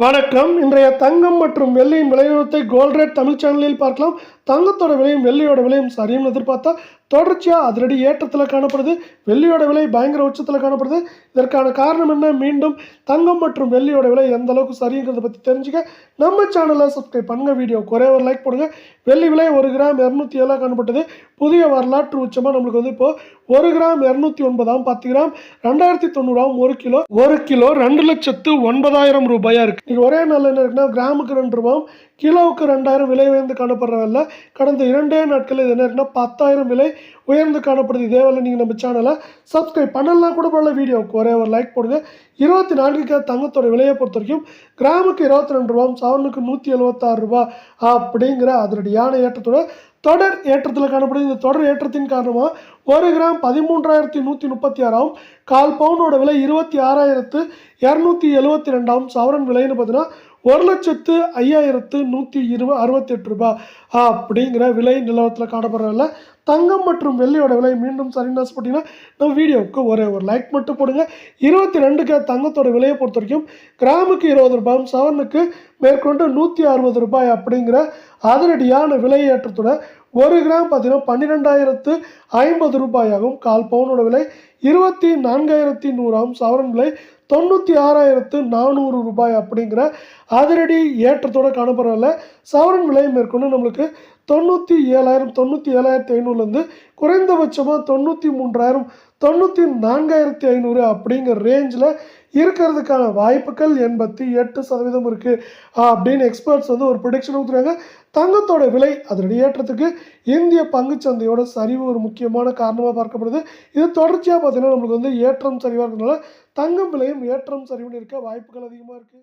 வணக்கம். இன்றைய தங்கம் மற்றும் வெள்ளியின் விலை நிலவரத்தை கோல்ட் ரேட் தமிழ் சேனலில் பார்க்கலாம். தங்கத்தோட விலையும் வெள்ளியோட விலையும் சரியும்னு எதிர்பார்த்தா தொடர்ச்சியாக அதிரடி ஏற்றத்தில் காணப்படுது. வெள்ளியோட விலை பயங்கர உச்சத்தில் காணப்படுது. இதற்கான காரணம் என்ன? மீண்டும் தங்கம் மற்றும் வெள்ளியோட விலை எந்த அளவுக்கு சரிங்கிறத பற்றி தெரிஞ்சுக்க நம்ம சேனலை சப்ஸ்கிரைப் பண்ணுங்கள். வீடியோ ஒரே ஒரு லைக் போடுங்க. வெள்ளி விலை 1 கிராம் 207 காணப்பட்டது. புதிய வரலாற்று உச்சமாக நம்மளுக்கு வந்து இப்போது 1 கிராம் 209 10 கிராம் 2090 1 கிலோ 2,09,000 ரூபாயாக இருக்குது. இன்றைக்கி ஒரே நாள் என்ன இருக்குன்னா, கிராமுக்கு 2 ரூபாயும் கிலோவுக்கு 2000 விலை உயர்ந்து காணப்படுறதில்ல. கடந்த 2 நாட்களில் இது என்ன இருக்குன்னா 10,000 விலை உயர்ந்து காணப்படுது. இதே வேலை நீங்கள் நம்ம சேனலை சப்ஸ்கிரைப் பண்ணலாம் கூட போல. வீடியோவுக்கு ஒரே ஒரு லைக் போடுங்க. 24 தங்கத்தோட விலையை பொறுத்த வரைக்கும் கிராமுக்கு 22 ரூபாயும் சவரனுக்கு 176 ரூபா அப்படிங்கிற அதிரடியான ஏற்றத்தோட தொடர் ஏற்றத்தில் காணப்படுது. இந்த தொடர் ஏற்றத்தின் காரணமாக 1 கிராம் 13,136 கால் பவுனோட விலை 26,272 சவரன் விலைன்னு பார்த்தீங்கன்னா 1,05,168 ரூபாய் அப்படிங்கிற விலை நிலவரத்தில் காணப்படுறதில்ல. தங்கம் மற்றும் வெள்ளியோட விலை மீண்டும் சரின்னு ஆசைப்பட்டீங்கன்னா நம்ம வீடியோவுக்கு ஒரே ஒரு லைக் மட்டும் போடுங்க. 22 தங்கத்தோட விலையை பொறுத்த வரைக்கும் கிராமுக்கு 20 ரூபாயும் சவரனுக்கு மேற்கொண்டு 160 ரூபாய் அப்படிங்கிற அதிரடியான விலை ஏற்றத்தோட 1 கிராம் பார்த்தீங்கன்னா 12,050 ரூபாயாகும். கால் பவுனோட விலை 24,100 சவரன் விலை 96,400 ரூபாய் அப்படிங்கிற அதிரடி ஏற்றத்தோடு காணப்படுறதில்ல. சவரன் விலை மேற்கொண்டு நம்மளுக்கு 97,000 97,500 குறைந்தபட்சமாக 93,000 94,500 அப்படிங்கிற ரேஞ்சில் இருக்கிறதுக்கான வாய்ப்புகள் 88% இருக்குது அப்படின்னு எக்ஸ்பர்ட்ஸ் வந்து ஒரு ப்ரிடிக்ஷன் கொடுத்துருக்காங்க. தங்கத்தோட விலை அதிரடி ஏற்றத்துக்கு இந்திய பங்குச்சந்தையோட சரிவு ஒரு முக்கியமான காரணமாக பார்க்கப்படுது. இது தொடர்ச்சியாக பார்த்தீங்கன்னா நம்மளுக்கு வந்து ஏற்றம் சரிவாக இருக்கிறதுனால தங்கம் விலையும் ஏற்றம் சரிவுன்னு இருக்க வாய்ப்புகள் அதிகமாக இருக்குது.